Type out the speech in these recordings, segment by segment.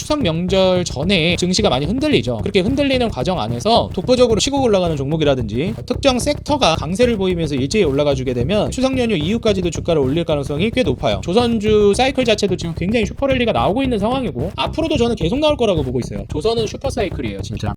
추석 명절 전에 증시가 많이 흔들리죠. 그렇게 흔들리는 과정 안에서 독보적으로 치고 올라가는 종목이라든지 특정 섹터가 강세를 보이면서 일제히 올라가 주게 되면 추석 연휴 이후까지도 주가를 올릴 가능성이 꽤 높아요. 조선주 사이클 자체도 지금 굉장히 슈퍼랠리가 나오고 있는 상황이고 앞으로도 저는 계속 나올 거라고 보고 있어요. 조선은 슈퍼 사이클이에요, 진짜.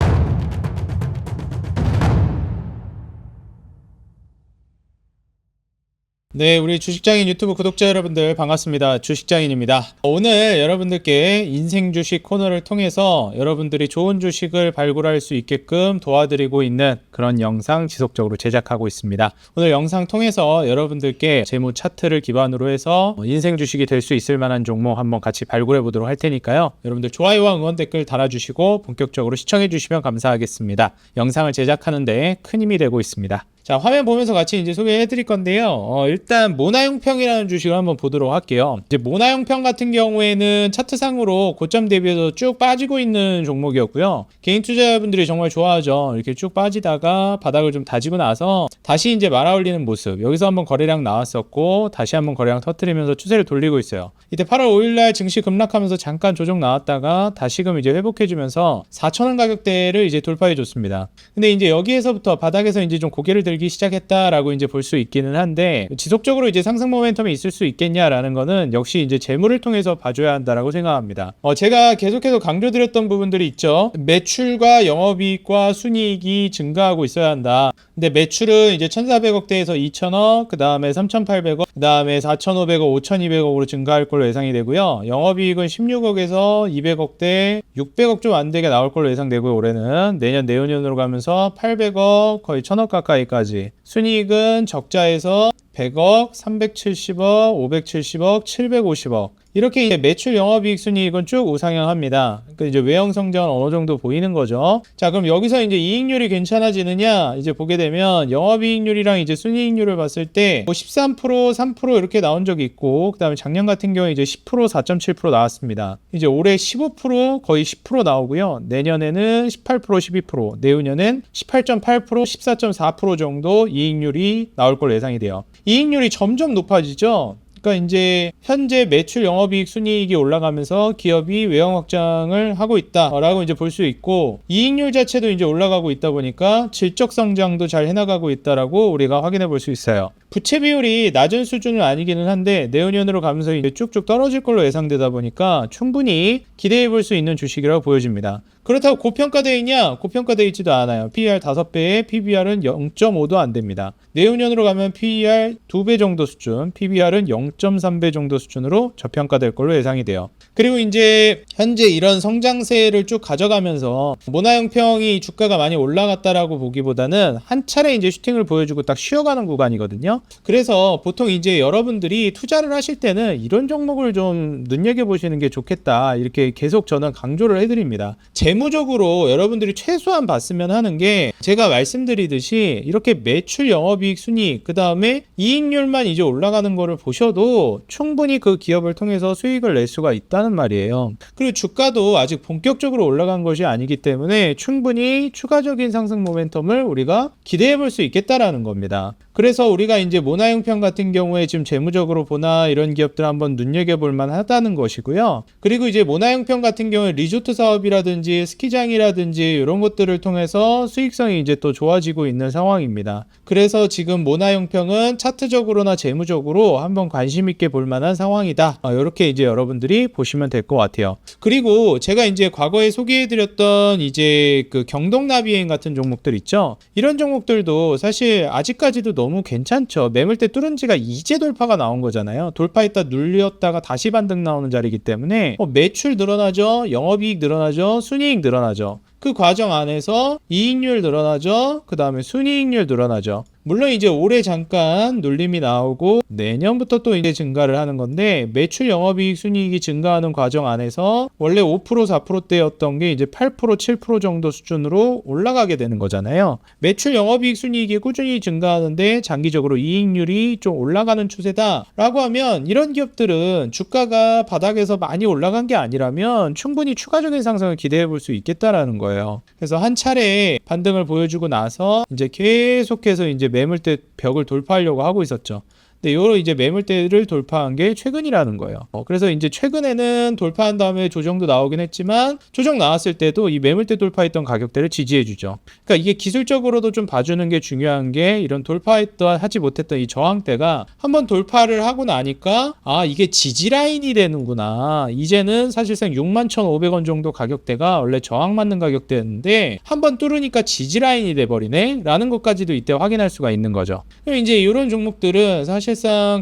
네, 우리 주식장인 유튜브 구독자 여러분들 반갑습니다. 주식장인입니다. 오늘 여러분들께 인생 주식 코너를 통해서 여러분들이 좋은 주식을 발굴할 수 있게끔 도와드리고 있는 그런 영상 지속적으로 제작하고 있습니다. 오늘 영상 통해서 여러분들께 재무 차트를 기반으로 해서 인생 주식이 될 수 있을 만한 종목 한번 같이 발굴해 보도록 할 테니까요. 여러분들 좋아요와 응원 댓글 달아주시고 본격적으로 시청해 주시면 감사하겠습니다. 영상을 제작하는데 큰 힘이 되고 있습니다. 자, 화면 보면서 같이 이제 소개해 드릴 건데요. 일단 모나용평이라는 주식을 한번 보도록 할게요. 이제 모나용평 같은 경우에는 차트상으로 고점 대비해서 쭉 빠지고 있는 종목이었고요. 개인 투자자분들이 정말 좋아하죠. 이렇게 쭉 빠지다가 바닥을 좀 다지고 나서 다시 이제 말아올리는 모습. 여기서 한번 거래량 나왔었고 다시 한번 거래량 터뜨리면서 추세를 돌리고 있어요. 이때 8월 5일날 증시 급락하면서 잠깐 조정 나왔다가 다시금 이제 회복해주면서 4,000원 가격대를 이제 돌파해 줬습니다. 근데 이제 여기에서부터 바닥에서 이제 좀 고개를 들기 시작했다라고 이제 볼 수 있기는 한데 지속적으로 이제 상승 모멘텀이 있을 수 있겠냐라는 거는 역시 이제 재무를 통해서 봐줘야 한다라고 생각합니다. 제가 계속해서 강조드렸던 부분들이 있죠. 매출과 영업이익과 순이익이 증가하고 있어야 한다. 근데 매출은 이제 1,400억대에서 2,000억, 그 다음에 3,800억, 그 다음에 4,500억, 5,200억으로 증가할 걸로 예상이 되고요. 영업이익은 16억에서 200억대, 600억 좀 안 되게 나올 걸로 예상되고요. 올해는 내년, 내후년으로 가면서 800억, 거의 1,000억 가까이까지. 순이익은 적자에서 100억, 370억, 570억, 750억. 이렇게 이제 매출 영업이익 순이익은 쭉 우상향합니다. 그러니까 이제 외형 성장은 어느 정도 보이는 거죠. 자, 그럼 여기서 이제 이익률이 괜찮아지느냐? 이제 보게 되면 영업이익률이랑 이제 순이익률을 봤을 때 13%, 3% 이렇게 나온 적이 있고, 그 다음에 작년 같은 경우에 이제 10%, 4.7% 나왔습니다. 이제 올해 15% 거의 10% 나오고요. 내년에는 18%, 12%, 내후년엔 18.8%, 14.4% 정도 이익률이 나올 걸로 예상이 돼요. 이익률이 점점 높아지죠. 그러니까 이제 현재 매출 영업이익 순이익이 올라가면서 기업이 외형 확장을 하고 있다라고 이제 볼 수 있고 이익률 자체도 이제 올라가고 있다 보니까 질적 성장도 잘 해나가고 있다라고 우리가 확인해 볼 수 있어요. 부채 비율이 낮은 수준은 아니기는 한데 내후년으로 가면서 이제 쭉쭉 떨어질 걸로 예상되다 보니까 충분히 기대해 볼 수 있는 주식이라고 보여집니다. 그렇다고 고평가되어 있냐? 고평가되어 있지도 않아요. PER 5배에 PBR은 0.5도 안 됩니다. 내후년으로 가면 PER 2배 정도 수준, PBR은 0.3배 정도 수준으로 저평가될 걸로 예상이 돼요. 그리고 이제 현재 이런 성장세를 쭉 가져가면서 모나용평이 주가가 많이 올라갔다라고 보기보다는 한 차례 이제 슈팅을 보여주고 딱 쉬어가는 구간이거든요. 그래서 보통 이제 여러분들이 투자를 하실 때는 이런 종목을 좀 눈여겨보시는 게 좋겠다. 이렇게 계속 저는 강조를 해드립니다. 재무적으로 여러분들이 최소한 봤으면 하는 게 제가 말씀드리듯이 이렇게 매출, 영업이익, 순이익, 그 다음에 이익률만 이제 올라가는 거를 보셔도 충분히 그 기업을 통해서 수익을 낼 수가 있다는 말이에요. 그리고 주가도 아직 본격적으로 올라간 것이 아니기 때문에 충분히 추가적인 상승 모멘텀을 우리가 기대해 볼 수 있겠다라는 겁니다. 그래서 우리가 이제 모나용평 같은 경우에 지금 재무적으로 보나 이런 기업들 한번 눈여겨볼 만하다는 것이고요. 그리고 이제 모나용평 같은 경우에 리조트 사업이라든지 스키장이라든지 이런 것들을 통해서 수익성이 이제 또 좋아지고 있는 상황입니다. 그래서 지금 모나용평은 차트적으로나 재무적으로 한번 관심 있게 볼 만한 상황이다. 이렇게 이제 여러분들이 보시면 될 것 같아요. 그리고 제가 이제 과거에 소개해드렸던 이제 그 경동나비행 같은 종목들 있죠. 이런 종목들도 사실 아직까지도 너무 괜찮죠. 매물대 뚫은 지가 이제 돌파가 나온 거잖아요. 돌파했다 눌렸다가 다시 반등 나오는 자리이기 때문에 매출 늘어나죠. 영업이익 늘어나죠. 순이익 늘어나죠. 그 과정 안에서 이익률 늘어나죠. 그 다음에 순이익률 늘어나죠. 물론 이제 올해 잠깐 눌림이 나오고 내년부터 또 이제 증가를 하는 건데 매출, 영업이익, 순이익이 증가하는 과정 안에서 원래 5%, 4%대였던 게 이제 8%, 7% 정도 수준으로 올라가게 되는 거잖아요. 매출, 영업이익, 순이익이 꾸준히 증가하는데 장기적으로 이익률이 좀 올라가는 추세다라고 하면 이런 기업들은 주가가 바닥에서 많이 올라간 게 아니라면 충분히 추가적인 상승을 기대해 볼 수 있겠다라는 거예요. 그래서 한 차례 반등을 보여주고 나서 이제 계속해서 이제 매물대 벽을 돌파하려고 하고 있었죠. 근데 요런 이제 매물대를 돌파한 게 최근이라는 거예요. 그래서 이제 최근에는 돌파한 다음에 조정도 나오긴 했지만 조정 나왔을 때도 이 매물대 돌파했던 가격대를 지지해주죠. 그러니까 이게 기술적으로도 좀 봐주는 게 중요한 게 이런 돌파했던 하지 못했던 이 저항대가 한번 돌파를 하고 나니까 아 이게 지지 라인이 되는구나. 이제는 사실상 61,500원 정도 가격대가 원래 저항 맞는 가격대였는데 한번 뚫으니까 지지 라인이 돼버리네 라는 것까지도 이때 확인할 수가 있는 거죠. 그럼 이제 이런 종목들은 사실상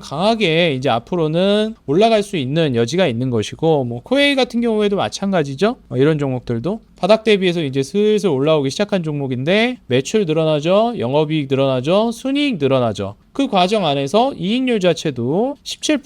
강하게 이제 앞으로는 올라갈 수 있는 여지가 있는 것이고 뭐 코웨이 같은 경우에도 마찬가지죠. 이런 종목들도 바닥 대비해서 이제 슬슬 올라오기 시작한 종목인데 매출 늘어나죠, 영업이익 늘어나죠, 순이익 늘어나죠. 그 과정 안에서 이익률 자체도 17%,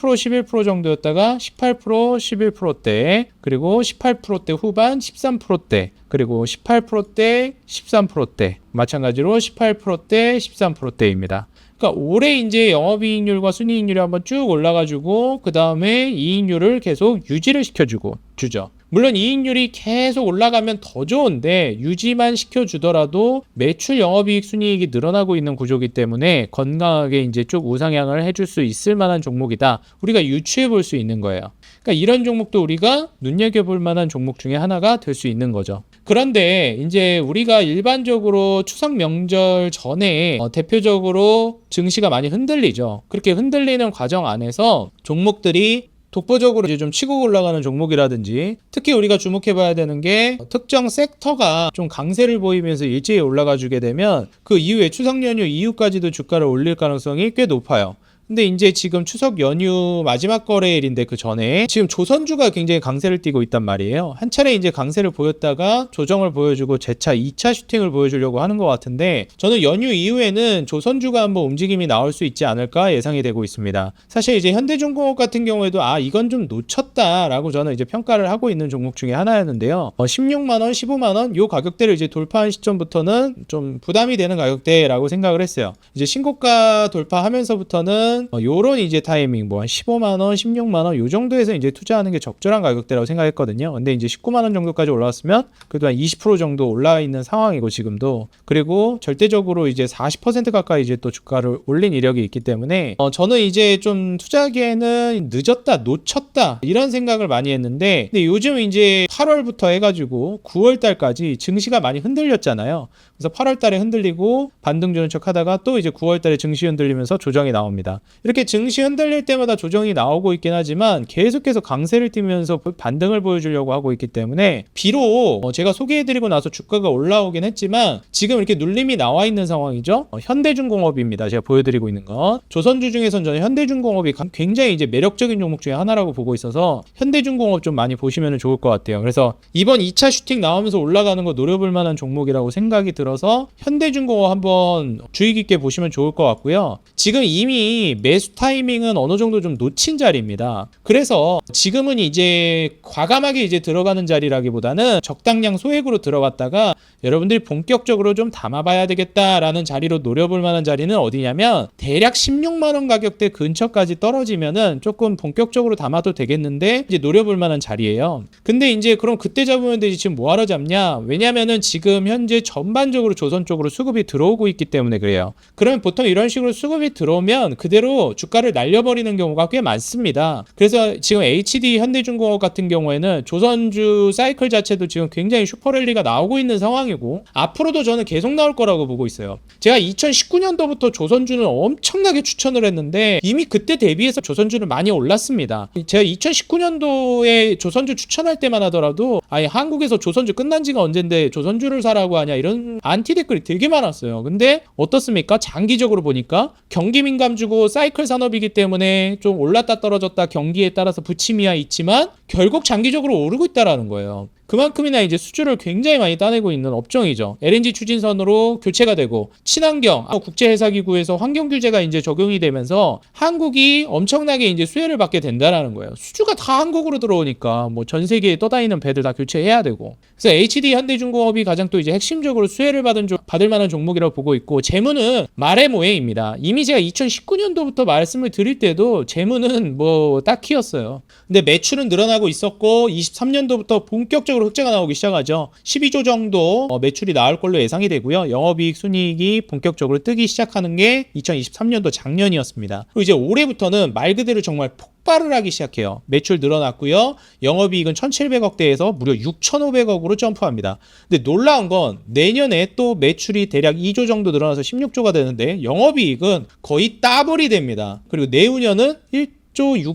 11% 정도였다가 18%, 11%대, 그리고 18%대 후반, 13%대, 그리고 18%대, 13%대, 마찬가지로 18%대, 13%대입니다. 그러니까 올해 이제 영업이익률과 순이익률이 한번 쭉 올라가지고 그 다음에 이익률을 계속 유지를 시켜주고 주죠. 물론 이익률이 계속 올라가면 더 좋은데 유지만 시켜주더라도 매출, 영업이익, 순이익이 늘어나고 있는 구조이기 때문에 건강하게 이제 쭉 우상향을 해줄 수 있을 만한 종목이다. 우리가 유추해 볼 수 있는 거예요. 그러니까 이런 종목도 우리가 눈여겨볼 만한 종목 중에 하나가 될 수 있는 거죠. 그런데 이제 우리가 일반적으로 추석 명절 전에 대표적으로 증시가 많이 흔들리죠. 그렇게 흔들리는 과정 안에서 종목들이 독보적으로 이제 좀 치고 올라가는 종목이라든지 특히 우리가 주목해 봐야 되는 게 특정 섹터가 좀 강세를 보이면서 일제히 올라가 주게 되면 그 이후에 추석 연휴 이후까지도 주가를 올릴 가능성이 꽤 높아요. 근데 이제 지금 추석 연휴 마지막 거래일인데 그 전에 지금 조선주가 굉장히 강세를 띠고 있단 말이에요. 한 차례 이제 강세를 보였다가 조정을 보여주고 재차 2차 슈팅을 보여주려고 하는 것 같은데 저는 연휴 이후에는 조선주가 한번 움직임이 나올 수 있지 않을까 예상이 되고 있습니다. 사실 이제 현대중공업 같은 경우에도 아 이건 좀 놓쳤다라고 저는 이제 평가를 하고 있는 종목 중에 하나였는데요. 16만원, 15만원 요 가격대를 이제 돌파한 시점부터는 좀 부담이 되는 가격대라고 생각을 했어요. 이제 신고가 돌파하면서부터는 요런 이제 타이밍 뭐 한 15만원, 16만원 요 정도에서 이제 투자하는 게 적절한 가격대라고 생각했거든요. 근데 이제 19만원 정도까지 올라왔으면 그래도 한 20% 정도 올라 있는 상황이고 지금도 그리고 절대적으로 이제 40% 가까이 이제 또 주가를 올린 이력이 있기 때문에 저는 이제 좀 투자하기에는 늦었다, 놓쳤다 이런 생각을 많이 했는데 근데 요즘 이제 8월부터 해가지고 9월 달까지 증시가 많이 흔들렸잖아요. 그래서 8월 달에 흔들리고 반등 주는 척 하다가 또 이제 9월 달에 증시 흔들리면서 조정이 나옵니다. 이렇게 증시 흔들릴 때마다 조정이 나오고 있긴 하지만 계속해서 강세를 띠면서 반등을 보여주려고 하고 있기 때문에 비록 제가 소개해드리고 나서 주가가 올라오긴 했지만 지금 이렇게 눌림이 나와 있는 상황이죠. 현대중공업입니다. 제가 보여드리고 있는 건 조선주 중에선 저는 현대중공업이 굉장히 이제 매력적인 종목 중에 하나라고 보고 있어서 현대중공업 좀 많이 보시면 좋을 것 같아요. 그래서 이번 2차 슈팅 나오면서 올라가는 거 노려볼 만한 종목이라고 생각이 들어서 현대중공업 한번 주의 깊게 보시면 좋을 것 같고요. 지금 이미 매수 타이밍은 어느 정도 좀 놓친 자리입니다. 그래서 지금은 이제 과감하게 이제 들어가는 자리라기보다는 적당량 소액으로 들어갔다가 여러분들이 본격적으로 좀 담아봐야 되겠다라는 자리로 노려볼 만한 자리는 어디냐면 대략 16만원 가격대 근처까지 떨어지면은 조금 본격적으로 담아도 되겠는데 이제 노려볼 만한 자리예요. 근데 이제 그럼 그때 잡으면 되지 지금 뭐하러 잡냐? 왜냐면은 지금 현재 전반적으로 조선 쪽으로 수급이 들어오고 있기 때문에 그래요. 그러면 보통 이런 식으로 수급이 들어오면 그대로 주가를 날려버리는 경우가 꽤 많습니다. 그래서 지금 HD 현대중공업 같은 경우에는 조선주 사이클 자체도 지금 굉장히 슈퍼랠리가 나오고 있는 상황이고 앞으로도 저는 계속 나올 거라고 보고 있어요. 제가 2019년도부터 조선주는 엄청나게 추천을 했는데 이미 그때 대비해서 조선주는 많이 올랐습니다. 제가 2019년도에 조선주 추천할 때만 하더라도 아니 한국에서 조선주 끝난 지가 언젠데 조선주를 사라고 하냐 이런 안티 댓글이 되게 많았어요. 근데 어떻습니까? 장기적으로 보니까 경기 민감주고 사이클 산업이기 때문에 좀 올랐다 떨어졌다 경기에 따라서 부침이야 있지만 결국 장기적으로 오르고 있다라는 거예요. 그만큼이나 이제 수주를 굉장히 많이 따내고 있는 업종이죠. LNG 추진선으로 교체가 되고 친환경 국제회사기구에서 환경 규제가 이제 적용이 되면서 한국이 엄청나게 이제 수혜를 받게 된다라는 거예요. 수주가 다 한국으로 들어오니까 뭐 전 세계에 떠다니는 배들 다 교체해야 되고. 그래서 HD 현대중공업이 가장 또 이제 핵심적으로 수혜를 받을 만한 종목이라고 보고 있고 재무는 말의 모해입니다. 이미 제가 2019년도부터 말씀을 드릴 때도 재무는 뭐 딱히였어요. 근데 매출은 늘어나고 있었고 23년도부터 본격적으로 본격적으로 흑자가 나오기 시작하죠. 12조 정도 매출이 나올 걸로 예상이 되고요. 영업이익 순이익이 본격적으로 뜨기 시작하는 게 2023년도 작년이었습니다. 그리고 이제 올해부터는 말 그대로 정말 폭발을 하기 시작해요. 매출 늘어났고요. 영업이익은 1,700억대에서 무려 6,500억으로 점프합니다. 근데 놀라운 건 내년에 또 매출이 대략 2조 정도 늘어나서 16조가 되는데 영업이익은 거의 더블이 됩니다. 그리고 내후년은 1조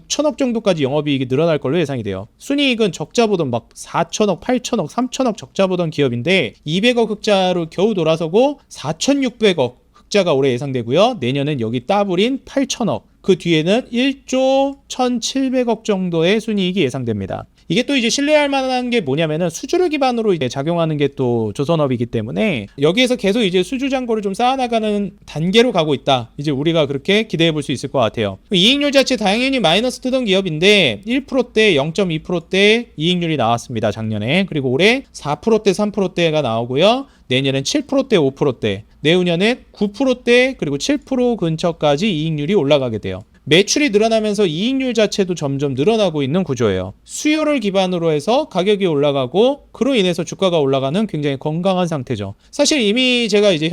6천억 정도까지 영업이익이 늘어날 걸로 예상이 돼요. 순이익은 적자 보던 막 4천억, 8천억, 3천억 적자 보던 기업인데 200억 흑자로 겨우 돌아서고 4,600억 흑자가 올해 예상되고요. 내년은 여기 더블인 8천억. 그 뒤에는 1조 1,700억 정도의 순이익이 예상됩니다. 이게 또 이제 신뢰할 만한 게 뭐냐면은 수주를 기반으로 이제 작용하는 게 또 조선업이기 때문에 여기에서 계속 이제 수주 잔고를 좀 쌓아나가는 단계로 가고 있다. 이제 우리가 그렇게 기대해 볼 수 있을 것 같아요. 이익률 자체 당연히 마이너스 뜨던 기업인데 1%대, 0.2%대 이익률이 나왔습니다. 작년에. 그리고 올해 4%대, 3%대가 나오고요. 내년엔 7%대, 5%대, 내후년엔 9%대, 그리고 7% 근처까지 이익률이 올라가게 돼요. 매출이 늘어나면서 이익률 자체도 점점 늘어나고 있는 구조예요. 수요를 기반으로 해서 가격이 올라가고 그로 인해서 주가가 올라가는 굉장히 건강한 상태죠. 사실 이미 제가 이제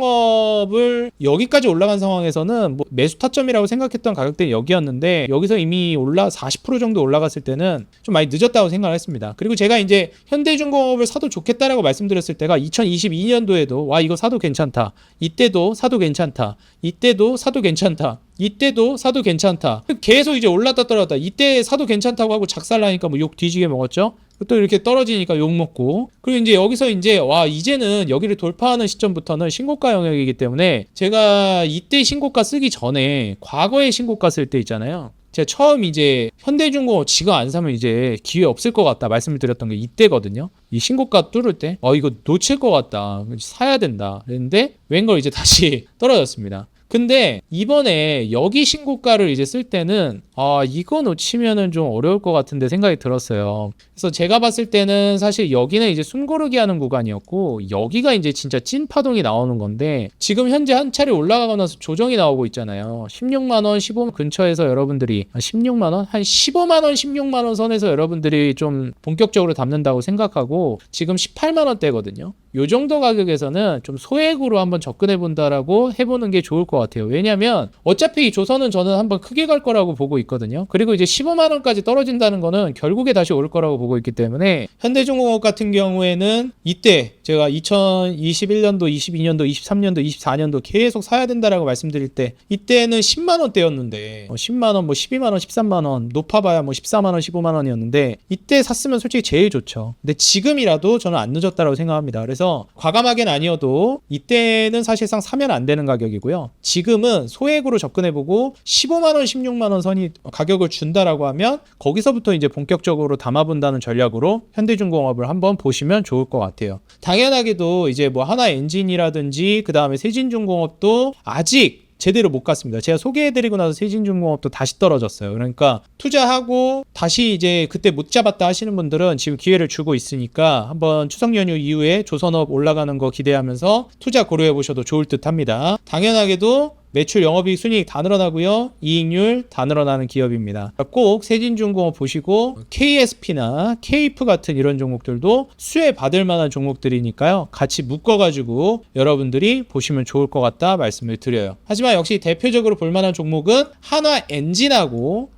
현대중공업을 여기까지 올라간 상황에서는 뭐 매수 타점이라고 생각했던 가격대는 여기였는데 여기서 이미 40% 정도 올라갔을 때는 좀 많이 늦었다고 생각을 했습니다. 그리고 제가 이제 현대중공업을 사도 좋겠다라고 말씀드렸을 때가 2022년도에도 와 이거 사도 괜찮다. 이때도 사도 괜찮다. 이때도 사도 괜찮다. 이때도 사도 괜찮다. 계속 이제 올랐다 떨어졌다. 이때 사도 괜찮다고 하고 작살나니까 뭐 욕 뒤지게 먹었죠. 또 이렇게 떨어지니까 욕 먹고. 그리고 이제 여기서 이제 와 이제는 여기를 돌파하는 시점부터는 신고가 영역이기 때문에 제가 이때 신고가 쓰기 전에 과거에 신고가 쓸 때 있잖아요. 제가 처음 이제 현대중공업 지금 안 사면 이제 기회 없을 것 같다 말씀을 드렸던 게 이때거든요. 이 신고가 뚫을 때 이거 놓칠 것 같다. 사야 된다. 그랬는데 웬걸 이제 다시 떨어졌습니다. 근데 이번에 여기 신고가를 이제 쓸 때는 이거 놓치면은 좀 어려울 것 같은데 생각이 들었어요. 그래서 제가 봤을 때는 사실 여기는 이제 숨고르기 하는 구간이었고 여기가 이제 진짜 찐 파동이 나오는 건데 지금 현재 한 차례 올라가고 나서 조정이 나오고 있잖아요. 16만 원, 15만 근처에서 여러분들이 16만 원, 한 15만 원, 16만 원 선에서 여러분들이 좀 본격적으로 담는다고 생각하고 지금 18만 원대거든요. 요 정도 가격에서는 좀 소액으로 한번 접근해 본다라고 해보는 게 좋을 것 같아요. 왜냐면 어차피 이 조선은 저는 한번 크게 갈 거라고 보고 있거든요. 그리고 이제 15만 원까지 떨어진다는 거는 결국에 다시 올 거라고 보고 있기 때문에 현대중공업 같은 경우에는 이때 제가 2021년도, 22년도, 23년도, 24년도 계속 사야 된다라고 말씀드릴 때 이때는 10만 원대였는데 10만 원, 뭐 12만 원, 13만 원 높아봐야 뭐 14만 원, 15만 원이었는데 이때 샀으면 솔직히 제일 좋죠. 근데 지금이라도 저는 안 늦었다라고 생각합니다. 그래서 과감하게는 아니어도 이때는 사실상 사면 안 되는 가격이고요. 지금은 소액으로 접근해보고 15만 원, 16만 원 선이 가격을 준다라고 하면 거기서부터 이제 본격적으로 담아본다는 전략으로 현대중공업을 한번 보시면 좋을 것 같아요. 당연하게도 이제 뭐 하나엔진이라든지 그 다음에 세진중공업도 아직 제대로 못 갔습니다. 제가 소개해드리고 나서 세진중공업도 다시 떨어졌어요. 그러니까 투자하고 다시 이제 그때 못 잡았다 하시는 분들은 지금 기회를 주고 있으니까 한번 추석 연휴 이후에 조선업 올라가는 거 기대하면서 투자 고려해 보셔도 좋을 듯 합니다. 당연하게도 매출, 영업이익, 순이익 다 늘어나고요. 이익률 다 늘어나는 기업입니다. 꼭 세진중공업 보시고 KSP나 KF 같은 이런 종목들도 수혜 받을 만한 종목들이니까요. 같이 묶어가지고 여러분들이 보시면 좋을 것 같다 말씀을 드려요. 하지만 역시 대표적으로 볼 만한 종목은 하나엔진하고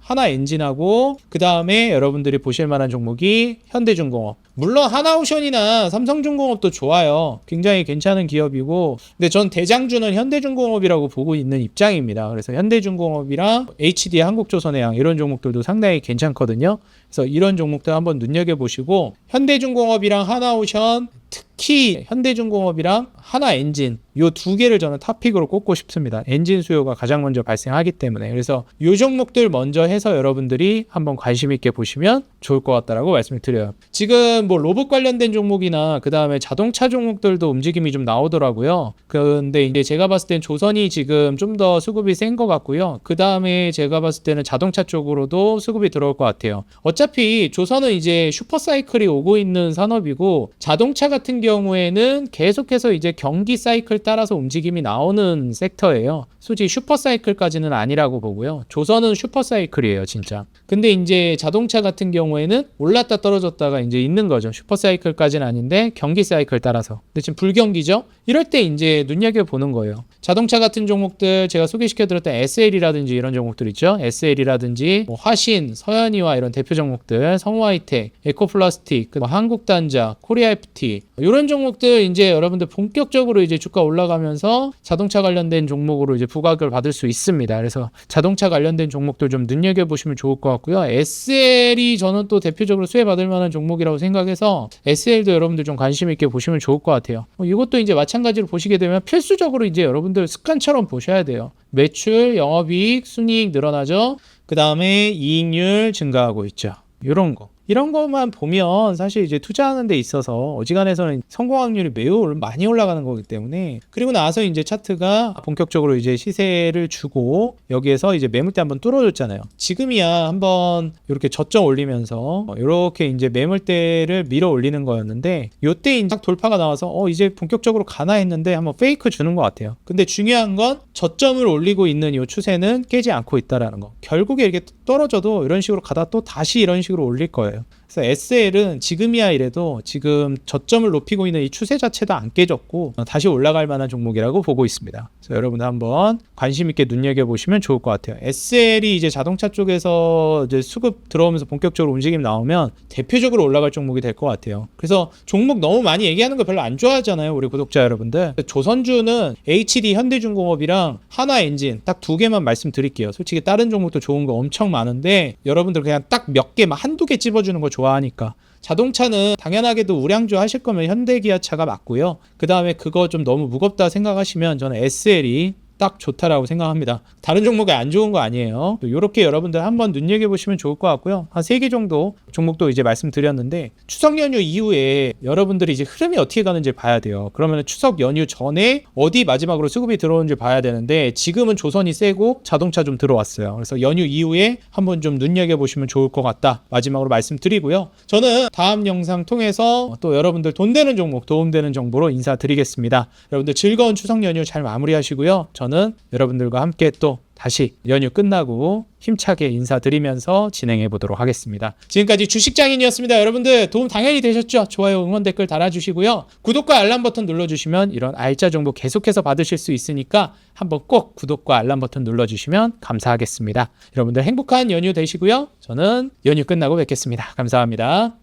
그 다음에 여러분들이 보실 만한 종목이 현대중공업. 물론 하나오션이나 삼성중공업도 좋아요. 굉장히 괜찮은 기업이고 근데 전 대장주는 현대중공업이라고 보고 있는 입장입니다. 그래서 현대중공업이랑 HD 한국조선해양 이런 종목들도 상당히 괜찮거든요. 그래서 이런 종목들 한번 눈여겨보시고 현대중공업이랑 하나오션 특히 현대중공업이랑 하나엔진 요 두 개를 저는 탑픽으로 꼽고 싶습니다. 엔진 수요가 가장 먼저 발생하기 때문에 그래서 요 종목들 먼저 해서 여러분들이 한번 관심 있게 보시면 좋을 것 같다라고 말씀을 드려요. 지금 뭐 로봇 관련된 종목이나 그 다음에 자동차 종목들도 움직임이 좀 나오더라고요. 근데 이제 제가 봤을 땐 조선이 지금 좀 더 수급이 센 것 같고요. 그 다음에 제가 봤을 때는 자동차 쪽으로도 수급이 들어올 것 같아요. 어차피 조선은 이제 슈퍼사이클이 오고 있는 산업이고 자동차 같은 경우에는 계속해서 이제 경기 사이클 따라서 움직임이 나오는 섹터예요. 솔직히 슈퍼 사이클까지는 아니라고 보고요. 조선은 슈퍼 사이클이에요, 진짜. 근데 이제 자동차 같은 경우에는 올랐다 떨어졌다가 이제 있는 거죠. 슈퍼 사이클까지는 아닌데 경기 사이클 따라서. 근데 지금 불경기죠? 이럴 때 이제 눈여겨보는 거예요. 자동차 같은 종목들 제가 소개시켜드렸던 SL이라든지 이런 종목들 있죠. SL이라든지 뭐 화신, 서현이와 이런 대표 종목들, 성우하이텍, 에코플라스틱, 뭐 한국단자, 코리아FT 이런 종목들 이제 여러분들 본격적으로 이제 주가 올라가면서 자동차 관련된 종목으로 이제 부각을 받을 수 있습니다. 그래서 자동차 관련된 종목들 좀 눈여겨보시면 좋을 것 같고요. SL이 저는 또 대표적으로 수혜받을 만한 종목이라고 생각해서 SL도 여러분들 좀 관심 있게 보시면 좋을 것 같아요. 이것도 이제 마찬가지로 보시게 되면 필수적으로 이제 여러분들 습관처럼 보셔야 돼요. 매출, 영업이익, 순이익 늘어나죠. 그 다음에 이익률 증가하고 있죠. 이런 거. 이런 것만 보면 사실 이제 투자하는 데 있어서 어지간해서는 성공 확률이 매우 많이 올라가는 거기 때문에, 그리고 나서 이제 차트가 본격적으로 이제 시세를 주고 여기에서 이제 매물대 한번 뚫어줬잖아요. 지금이야 한번 이렇게 저점 올리면서 이렇게 이제 매물대를 밀어 올리는 거였는데, 요때 이제 돌파가 나와서 이제 본격적으로 가나 했는데 한번 페이크 주는 것 같아요. 근데 중요한 건 저점을 올리고 있는 이 추세는 깨지 않고 있다라는 거. 결국에 이렇게 떨어져도 이런 식으로 가다 또 다시 이런 식으로 올릴 거예요. 그래서 SL은 지금이야 이래도 지금 저점을 높이고 있는 이 추세 자체도 안 깨졌고 다시 올라갈 만한 종목이라고 보고 있습니다. 그래서 여러분들 한번 관심 있게 눈여겨보시면 좋을 것 같아요. SL이 이제 자동차 쪽에서 이제 수급 들어오면서 본격적으로 움직임 나오면 대표적으로 올라갈 종목이 될 것 같아요. 그래서 종목 너무 많이 얘기하는 거 별로 안 좋아하잖아요, 우리 구독자 여러분들. 조선주는 HD 현대중공업이랑 하나엔진 딱 두 개만 말씀드릴게요. 솔직히 다른 종목도 좋은 거 엄청 많은데 여러분들 그냥 딱 몇 개, 한두 개 찝어주는 거 좋아하니까. 자동차는 당연하게도 우량주 하실 거면 현대기아차가 맞고요. 그 다음에 그거 좀 너무 무겁다 생각하시면 저는 SL이 딱 좋다라고 생각합니다. 다른 종목이 안 좋은 거 아니에요. 이렇게 여러분들 한번 눈여겨보시면 좋을 것 같고요. 한 3개 정도 종목도 이제 말씀드렸는데, 추석 연휴 이후에 여러분들이 이제 흐름이 어떻게 가는지 봐야 돼요. 그러면 추석 연휴 전에 어디 마지막으로 수급이 들어오는지 봐야 되는데, 지금은 조선이 세고 자동차 좀 들어왔어요. 그래서 연휴 이후에 한번 좀 눈여겨보시면 좋을 것 같다, 마지막으로 말씀드리고요. 저는 다음 영상 통해서 또 여러분들 돈 되는 종목, 도움되는 정보로 인사드리겠습니다. 여러분들 즐거운 추석 연휴 잘 마무리하시고요. 저는 여러분들과 함께 또 다시 연휴 끝나고 힘차게 인사드리면서 진행해 보도록 하겠습니다. 지금까지 주식장인이었습니다. 여러분들 도움 당연히 되셨죠? 좋아요, 응원 댓글 달아주시고요. 구독과 알람 버튼 눌러주시면 이런 알짜 정보 계속해서 받으실 수 있으니까 한번 꼭 구독과 알람 버튼 눌러주시면 감사하겠습니다. 여러분들 행복한 연휴 되시고요. 저는 연휴 끝나고 뵙겠습니다. 감사합니다.